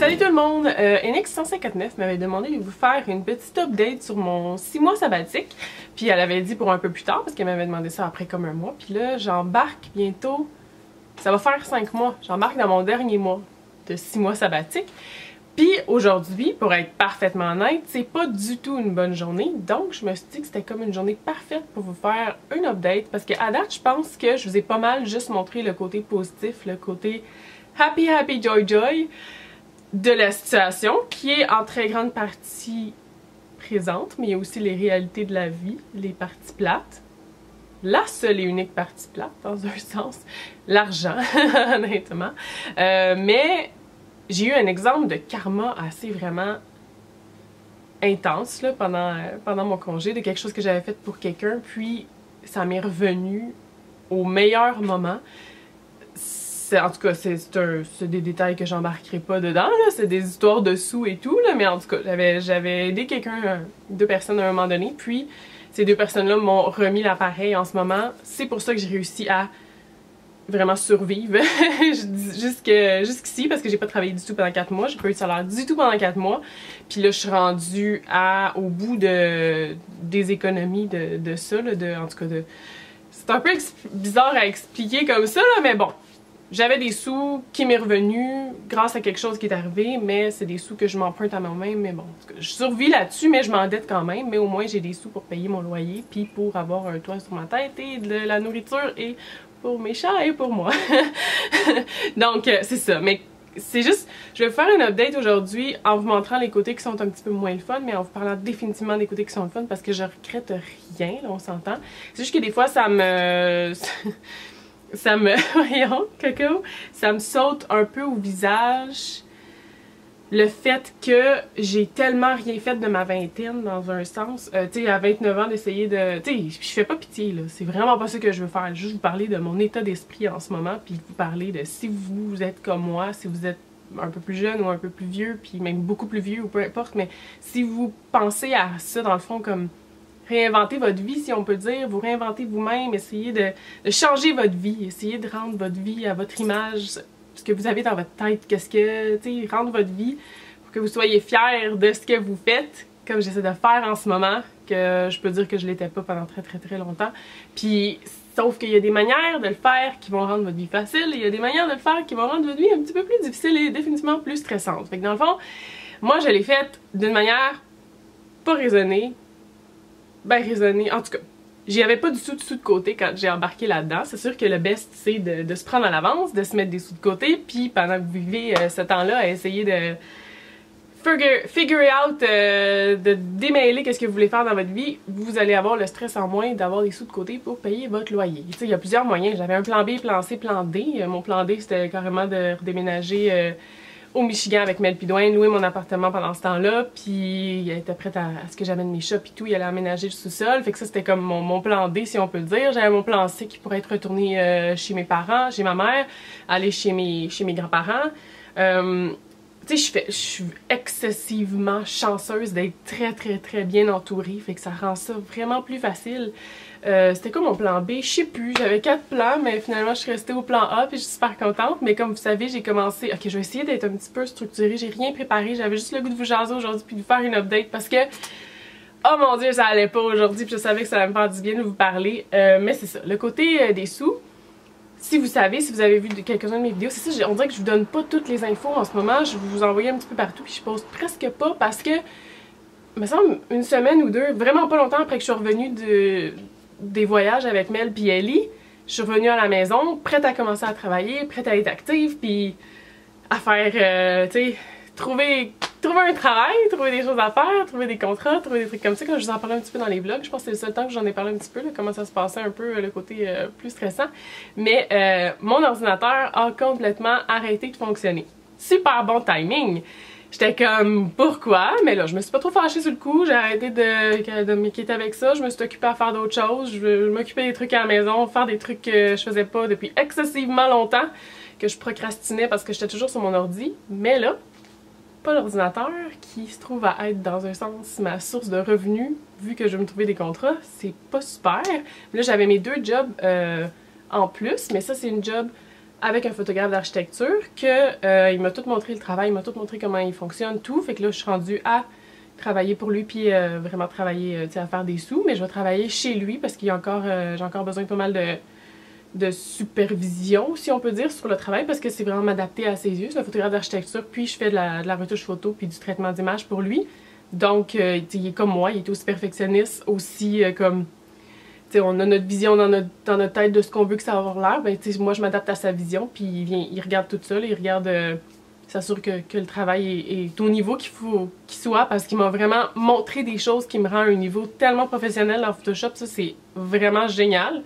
Salut tout le monde! NX159 m'avait demandé de vous faire une petite update sur mon 6 mois sabbatique. Puis elle avait dit pour un peu plus tard parce qu'elle m'avait demandé ça après comme un mois. Puis là, j'embarque bientôt, ça va faire 5 mois. J'embarque dans mon dernier mois de 6 mois sabbatique. Puis aujourd'hui, pour être parfaitement honnête, c'est pas du tout une bonne journée. Donc je me suis dit que c'était comme une journée parfaite pour vous faire une update. Parce qu'à date, je pense que je vous ai pas mal juste montré le côté positif, le côté happy, happy, joy, joy de la situation, qui est en très grande partie présente, mais il y a aussi les réalités de la vie, les parties plates. La seule et unique partie plate, dans un sens, l'argent, honnêtement. Mais j'ai eu un exemple de karma assez vraiment intense là, pendant mon congé, de quelque chose que j'avais fait pour quelqu'un, puis ça m'est revenu au meilleur moment. En tout cas, c'est des détails que j'embarquerai pas dedans, c'est des histoires de sous et tout, là, mais en tout cas, j'avais aidé deux personnes à un moment donné, puis ces deux personnes-là m'ont remis l'appareil en ce moment. C'est pour ça que j'ai réussi à vraiment survivre jusqu'ici, parce que j'ai pas travaillé du tout pendant 4 mois, j'ai pas eu de salaire du tout pendant 4 mois, puis là je suis rendue au bout des économies de ça, là, en tout cas, c'est un peu bizarre à expliquer comme ça, là, mais bon. J'avais des sous qui m'est revenu grâce à quelque chose qui est arrivé, mais c'est des sous que je m'emprunte à moi-même, mais bon, je survis là-dessus, mais je m'endette quand même, mais au moins j'ai des sous pour payer mon loyer, puis pour avoir un toit sur ma tête et de la nourriture et pour mes chats et pour moi. Donc c'est ça, mais c'est juste, je vais vous faire une update aujourd'hui en vous montrant les côtés qui sont un petit peu moins le fun, mais en vous parlant définitivement des côtés qui sont le fun parce que je regrette rien, là on s'entend. C'est juste que des fois ça me... voyons, Coco, ça me saute un peu au visage le fait que j'ai tellement rien fait de ma vingtaine dans un sens. Tu sais, à 29 ans d'essayer de... Tu sais, je fais pas pitié, là. C'est vraiment pas ça que je veux faire. Juste vous parler de mon état d'esprit en ce moment, puis vous parler de si vous êtes comme moi, si vous êtes un peu plus jeune ou un peu plus vieux, puis même beaucoup plus vieux ou peu importe, mais si vous pensez à ça dans le fond comme... réinventer votre vie, si on peut dire, vous réinventer vous-même, essayez de changer votre vie, essayez de rendre votre vie à votre image, ce que vous avez dans votre tête, tu sais, rendre votre vie pour que vous soyez fiers de ce que vous faites, comme j'essaie de faire en ce moment, que je peux dire que je l'étais pas pendant très longtemps. Puis, sauf qu'il y a des manières de le faire qui vont rendre votre vie facile, et il y a des manières de le faire qui vont rendre votre vie un petit peu plus difficile et définitivement plus stressante. Fait que dans le fond, moi je l'ai faite d'une manière pas raisonnée, raisonner. En tout cas, j'y avais pas du tout de sous de côté quand j'ai embarqué là-dedans. C'est sûr que le best, c'est de se prendre à l'avance, de se mettre des sous de côté, puis pendant que vous vivez ce temps-là, à essayer de figure out, de démêler qu'est-ce que vous voulez faire dans votre vie, vous allez avoir le stress en moins d'avoir des sous de côté pour payer votre loyer. Tu sais, il y a plusieurs moyens. J'avais un plan B, plan C, plan D. Mon plan D, c'était carrément de redéménager au Michigan avec Mel Pidouin, louer mon appartement pendant ce temps-là, puis elle était prête à ce que j'amène mes chats pis tout, il allait aménager le sous-sol, fait que ça c'était comme mon plan D si on peut le dire. J'avais mon plan C qui pourrait être retourné chez mes parents, chez ma mère, aller chez mes grands-parents. Tu sais, je suis excessivement chanceuse d'être très bien entourée, fait que ça rend ça vraiment plus facile. C'était quoi mon plan B? Je sais plus, j'avais 4 plans, mais finalement je suis restée au plan A puis je suis super contente. Mais comme vous savez, j'ai commencé... Ok, je vais essayer d'être un petit peu structurée, j'ai rien préparé, j'avais juste le goût de vous jaser aujourd'hui puis de vous faire une update parce que... Oh mon dieu, ça allait pas aujourd'hui puis je savais que ça allait me faire du bien de vous parler. Mais c'est ça, le côté des sous... Si vous savez, si vous avez vu quelques-unes de mes vidéos, c'est ça, on dirait que je vous donne pas toutes les infos en ce moment, je vous envoie un petit peu partout puis je poste presque pas parce que... Il me semble une semaine ou deux, vraiment pas longtemps après que je suis revenue des voyages avec Mel puis Ellie, je suis revenue à la maison, prête à commencer à travailler, prête à être active, puis à faire, tu sais, trouver un travail, trouver des choses à faire, trouver des contrats, trouver des trucs comme ça, comme je vous en parlais un petit peu dans les vlogs. Je pense que c'est le seul temps que j'en ai parlé un petit peu, là, comment ça se passait un peu, le côté plus stressant. Mais mon ordinateur a complètement arrêté de fonctionner. Super bon timing! J'étais comme, pourquoi? Mais là, je me suis pas trop fâchée sur le coup, j'ai arrêté de m'inquiéter avec ça, je me suis occupée à faire d'autres choses, je m'occupais des trucs à la maison, faire des trucs que je faisais pas depuis excessivement longtemps, que je procrastinais parce que j'étais toujours sur mon ordi. Mais là, pas l'ordinateur qui se trouve à être dans un sens ma source de revenus, vu que je vais me trouver des contrats, c'est pas super. Là, j'avais mes 2 jobs en plus, mais ça, c'est une job avec un photographe d'architecture que il m'a tout montré le travail, il m'a tout montré comment il fonctionne, tout. Fait que là, je suis rendue à travailler pour lui, puis vraiment travailler, tu sais, à faire des sous. Mais je vais travailler chez lui parce qu'il y a encore, j'ai encore besoin de pas mal de supervision, si on peut dire, sur le travail, parce que c'est vraiment m'adapter à ses yeux. C'est un photographe d'architecture, puis je fais de la retouche photo, puis du traitement d'image pour lui. Donc, il est comme moi, il est aussi perfectionniste, aussi comme... T'sais, on a notre vision dans notre tête de ce qu'on veut que ça va avoir l'air. Ben, moi, je m'adapte à sa vision, puis il regarde tout ça, là, il regarde, s'assure que le travail est au niveau qu'il faut qu'il soit, parce qu'il m'a vraiment montré des choses qui me rendent un niveau tellement professionnel en Photoshop. Ça, c'est vraiment génial.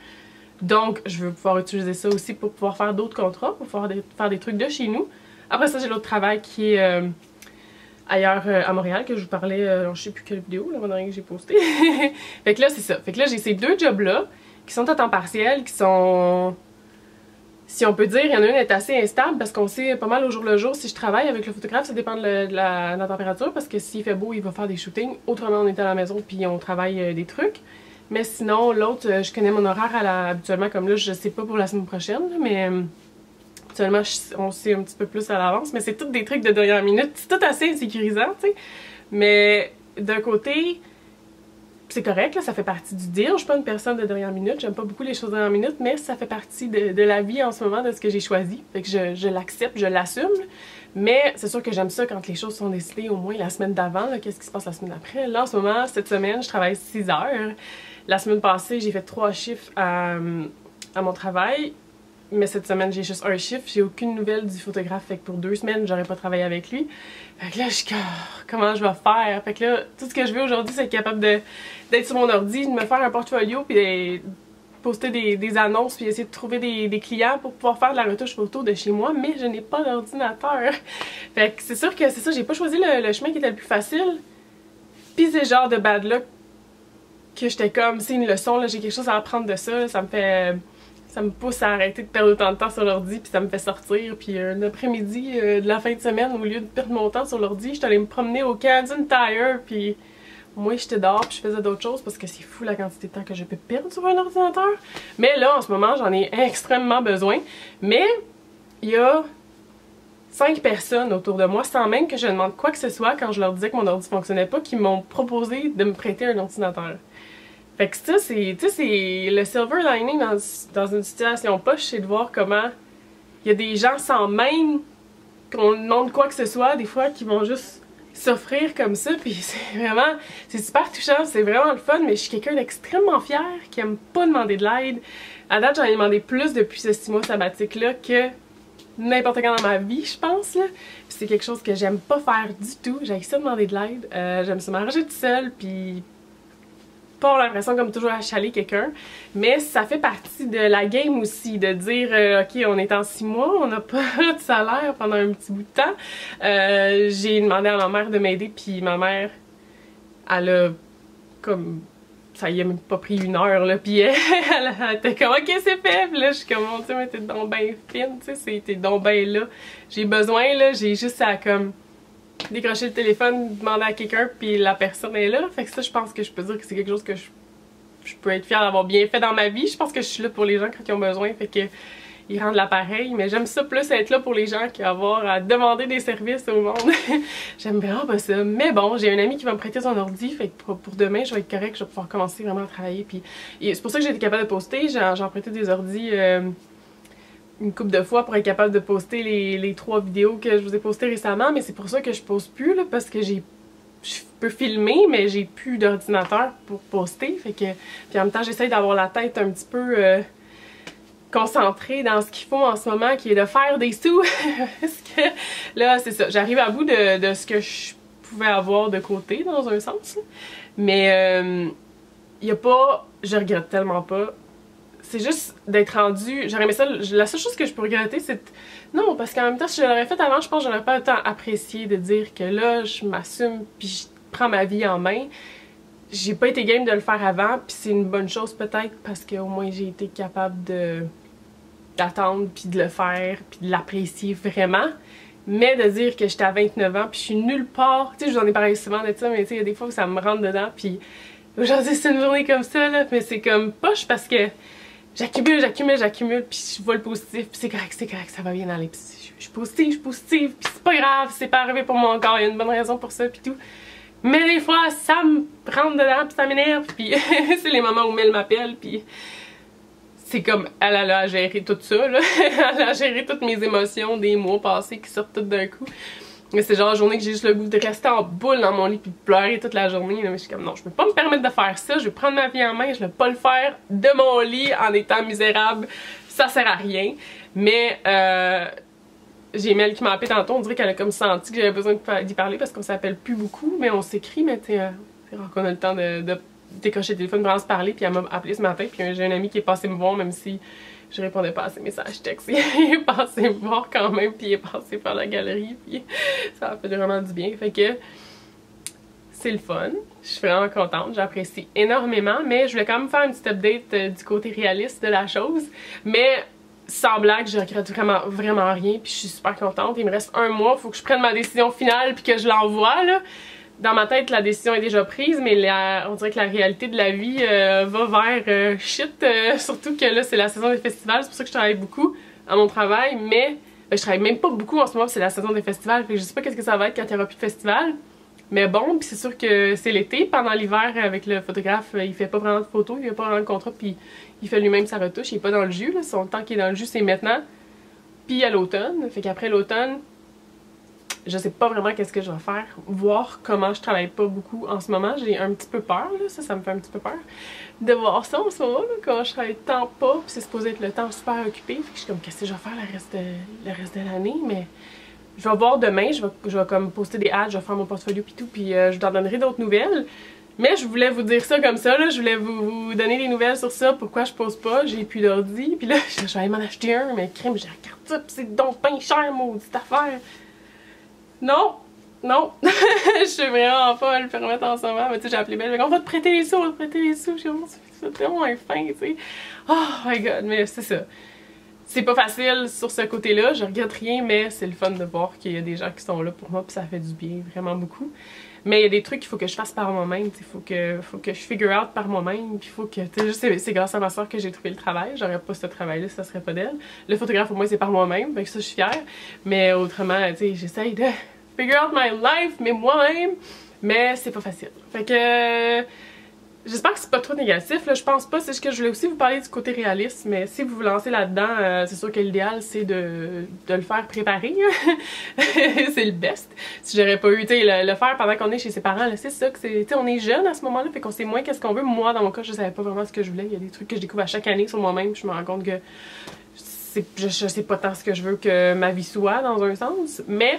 Donc, je veux pouvoir utiliser ça aussi pour pouvoir faire d'autres contrats, pour pouvoir faire des trucs de chez nous. Après ça, j'ai l'autre travail qui est ailleurs à Montréal, que je vous parlais, je sais plus quelle vidéo, la dernière que j'ai postée. Fait que là, c'est ça. Fait que là, j'ai ces deux jobs-là, qui sont à temps partiel, qui sont... Si on peut dire, il y en a une qui est assez instable, parce qu'on sait pas mal au jour le jour si je travaille avec le photographe, ça dépend de la température, parce que s'il fait beau, il va faire des shootings. Autrement, on est à la maison, puis on travaille des trucs. Mais sinon, l'autre, je connais mon horaire habituellement, comme là, je sais pas pour la semaine prochaine, mais... Actuellement, on sait un petit peu plus à l'avance, mais c'est tous des trucs de dernière minute. C'est tout assez insécurisant, tu sais. Mais d'un côté, c'est correct, là, ça fait partie du deal. Je suis pas une personne de dernière minute, j'aime pas beaucoup les choses de dernière minute, mais ça fait partie de la vie en ce moment, de ce que j'ai choisi. Fait que je l'accepte, je l'assume. Mais c'est sûr que j'aime ça quand les choses sont décidées au moins la semaine d'avant. Qu'est-ce qui se passe la semaine d'après? Là, en ce moment, cette semaine, je travaille 6 heures. La semaine passée, j'ai fait 3 chiffres à mon travail. Mais cette semaine, j'ai juste un chiffre, j'ai aucune nouvelle du photographe, fait que pour 2 semaines, j'aurais pas travaillé avec lui. Fait que là, je suis comme, comment je vais faire? Fait que là, tout ce que je veux aujourd'hui, c'est être capable d'être sur mon ordi, de me faire un portfolio, puis de poster des annonces, puis essayer de trouver des clients pour pouvoir faire de la retouche photo de chez moi, mais je n'ai pas d'ordinateur. Fait que c'est sûr que c'est ça, j'ai pas choisi le chemin qui était le plus facile. Puis c'est le genre de bad luck que j'étais comme, c'est une leçon, là, j'ai quelque chose à apprendre de ça, là, ça me pousse à arrêter de perdre autant de temps sur l'ordi, puis ça me fait sortir. Puis un après-midi de la fin de semaine, au lieu de perdre mon temps sur l'ordi, j'étais allée me promener au Canadian Tire, puis moi j'étais dehors, puis je faisais d'autres choses, parce que c'est fou la quantité de temps que je peux perdre sur un ordinateur. Mais là, en ce moment, j'en ai extrêmement besoin. Mais il y a 5 personnes autour de moi, sans même que je demande quoi que ce soit, quand je leur disais que mon ordi fonctionnait pas, qui m'ont proposé de me prêter un ordinateur. Fait que ça, c'est le silver lining dans une situation poche, c'est de voir comment il y a des gens sans même qu'on demande quoi que ce soit, des fois, qui vont juste s'offrir comme ça, puis c'est vraiment, c'est super touchant, c'est vraiment le fun, mais je suis quelqu'un d'extrêmement fier, qui aime pas demander de l'aide. À date, j'en ai demandé plus depuis ce 6 mois sabbatique-là que n'importe quand dans ma vie, je pense, là. C'est quelque chose que j'aime pas faire du tout, j'aime ça demander de l'aide, j'aime ça m'arranger toute seule, puis pas avoir l'impression comme toujours à chaler quelqu'un, mais ça fait partie de la game aussi, de dire ok, on est en 6 mois, on n'a pas de salaire pendant un petit bout de temps. J'ai demandé à ma mère de m'aider, puis ma mère, elle a comme... ça y a même pas pris 1 heure, là, puis elle était comme ok, c'est fait, puis là je suis comme mon Dieu, mais t'es donc ben fine, tu sais, t'es donc ben là. J'ai besoin, là, j'ai juste à comme décrocher le téléphone, demander à quelqu'un, puis la personne est là. Fait que ça, je pense que je peux dire que c'est quelque chose que je peux être fière d'avoir bien fait dans ma vie. Je pense que je suis là pour les gens quand ils ont besoin, fait que ils rendent l'appareil. Mais j'aime ça plus être là pour les gens qu'avoir à demander des services au monde. J'aime vraiment pas ça. Mais bon, j'ai un ami qui va me prêter son ordi, fait que pour demain, je vais être correct, je vais pouvoir commencer vraiment à travailler. Puis c'est pour ça que j'ai été capable de poster. J'ai emprunté des ordis une couple de fois pour être capable de poster les 3 vidéos que je vous ai postées récemment, mais c'est pour ça que je poste plus, là, parce que je peux filmer, mais j'ai plus d'ordinateur pour poster, fait que, puis en même temps j'essaye d'avoir la tête un petit peu concentrée dans ce qu'il faut en ce moment, qui est de faire des sous, parce que là c'est ça, j'arrive à bout de ce que je pouvais avoir de côté dans un sens, là. Mais y a pas, je regrette tellement pas. C'est juste d'être rendu... J'aurais aimé ça... La seule chose que je peux regretter, c'est... Non, parce qu'en même temps, si je l'aurais fait avant, je pense que j'aurais pas le temps apprécié de dire que là, je m'assume puis je prends ma vie en main. J'ai pas été game de le faire avant, puis c'est une bonne chose peut-être parce qu'au moins j'ai été capable d'attendre puis de le faire puis de l'apprécier vraiment. Mais de dire que j'étais à 29 ans puis je suis nulle part... Tu sais, je vous en ai parlé souvent de ça, mais tu sais, il y a des fois où ça me rentre dedans puis... Aujourd'hui, c'est une journée comme ça, là, mais c'est comme poche parce que... j'accumule, puis je vois le positif, puis c'est correct, ça va bien aller, puis je suis positive, puis c'est pas grave, c'est pas arrivé pour moi encore, il y a une bonne raison pour ça, puis tout. Mais des fois, ça me rentre dedans, puis ça m'énerve, puis c'est les moments où Mel m'appelle, puis c'est comme, elle a géré tout ça, là. Elle a géré toutes mes émotions des mois passés qui sortent toutes d'un coup. Mais c'est genre la journée que j'ai juste le goût de rester en boule dans mon lit puis de pleurer toute la journée. Là. Mais je suis comme non, je peux pas me permettre de faire ça. Je vais prendre ma vie en main. Je vais pas le faire de mon lit en étant misérable. Ça sert à rien. Mais j'ai Mel qui m'a appelé tantôt. On dirait qu'elle a comme senti que j'avais besoin d'y parler parce qu'on s'appelle plus beaucoup. Mais on s'écrit. Mais tu sais, c'est rare qu'on a le temps de décrocher le téléphone, vraiment se parler. Puis elle m'a appelé ce matin. Puis j'ai un ami qui est passé me voir même si je répondais pas à ses messages textes. Il est passé me voir quand même, puis il est passé par la galerie, puis ça a fait vraiment du bien. Fait que c'est le fun. Je suis vraiment contente, j'apprécie énormément, mais je voulais quand même faire une petite update du côté réaliste de la chose. Mais sans blague, je regrette vraiment rien, puis je suis super contente. Il me reste un mois, faut que je prenne ma décision finale, puis que je l'envoie, là. Dans ma tête, la décision est déjà prise, mais on dirait que la réalité de la vie va vers shit. Surtout que là, c'est la saison des festivals, c'est pour ça que je travaille beaucoup à mon travail, mais je travaille même pas beaucoup en ce moment, c'est la saison des festivals, fait que je sais pas qu'est-ce que ça va être quand il y aura plus de festival. Mais bon, puis c'est sûr que c'est l'été, pendant l'hiver, avec le photographe, il fait pas vraiment de photos, il a pas vraiment de contrat, puis il fait lui-même sa retouche, il est pas dans le jus, là, son temps qui est dans le jus, c'est maintenant. Puis à l'automne, fait qu'après l'automne, je sais pas vraiment qu'est-ce que je vais faire, voir comment je travaille pas beaucoup en ce moment. J'ai un petit peu peur, là, ça me fait un petit peu peur de voir ça en ce moment, là, quand je travaille tant pas, puis c'est supposé être le temps super occupé. Fait que je suis comme, qu'est-ce que je vais faire le reste de l'année, mais je vais voir demain, je vais comme poster des ads, je vais faire mon portfolio pis tout, puis je vous en donnerai d'autres nouvelles. Mais je voulais vous dire ça comme ça, là, je voulais vous donner des nouvelles sur ça, pourquoi je pose pas, j'ai plus d'ordi, puis là, je vais aller m'en acheter un, mais crème, j'ai regarde ça, pis c'est donc pas cher, maudite affaire. Non, non, je suis vraiment pas à le permettre en ce moment, mais tu sais, j'ai appelé Belle, on va te prêter les sous, je suis c'est tellement fin, tu sais. Oh my god, mais c'est ça. C'est pas facile sur ce côté-là, je regrette rien, mais c'est le fun de voir qu'il y a des gens qui sont là pour moi, puis ça fait du bien, vraiment beaucoup. Mais il y a des trucs qu'il faut que je fasse par moi-même, il faut que je figure out par moi-même, puis il faut que, tu sais, c'est grâce à ma soeur que j'ai trouvé le travail, j'aurais pas ce travail-là, ça serait pas d'elle. Le photographe, au moins, c'est par moi-même, donc ça, je suis fière. Mais autrement, tu sais, j'essaye de figure out my life, mais moi-même, mais c'est pas facile. Fait que j'espère que c'est pas trop négatif, là, je pense pas, c'est juste que je voulais aussi vous parler du côté réaliste, mais si vous vous lancez là-dedans, c'est sûr que l'idéal c'est de le faire préparer, c'est le best. Si j'aurais pas eu, tu sais, le faire pendant qu'on est chez ses parents, c'est ça que c'est, tu sais, on est jeune à ce moment-là, fait qu'on sait moins qu'est-ce qu'on veut. Moi, dans mon cas, je savais pas vraiment ce que je voulais, il y a des trucs que je découvre à chaque année sur moi-même, je me rends compte que je sais pas tant ce que je veux que ma vie soit, dans un sens, mais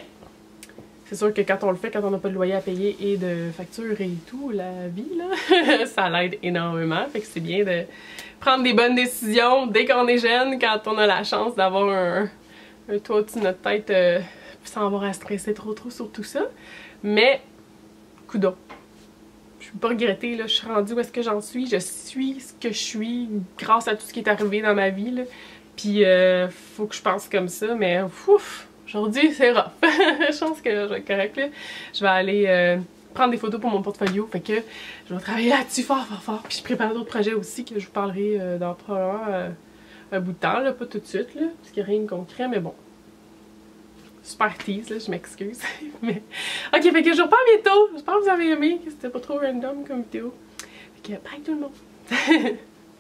c'est sûr que quand on le fait, quand on n'a pas de loyer à payer et de factures et tout, la vie, là, ça l'aide énormément. Fait que c'est bien de prendre des bonnes décisions dès qu'on est jeune, quand on a la chance d'avoir un toit au-dessus de notre tête sans avoir à stresser trop sur tout ça. Mais, coudonc. Je peux pas regretter, là, je suis rendue où est-ce que j'en suis. Je suis ce que je suis grâce à tout ce qui est arrivé dans ma vie, là. Puis, faut que je pense comme ça, mais ouf! Aujourd'hui, c'est rough. Je pense que je vais être correcte, là. Je vais aller prendre des photos pour mon portfolio. Fait que je vais travailler là-dessus fort. Puis je prépare d'autres projets aussi que je vous parlerai dans probablement un bout de temps, là. Pas tout de suite, là. Parce qu'il n'y a rien de concret, mais bon. Super tease, là. Je m'excuse. Mais... ok, fait que je vous reprends bientôt. J'espère que vous avez aimé, que c'était pas trop random comme vidéo. Fait que bye tout le monde.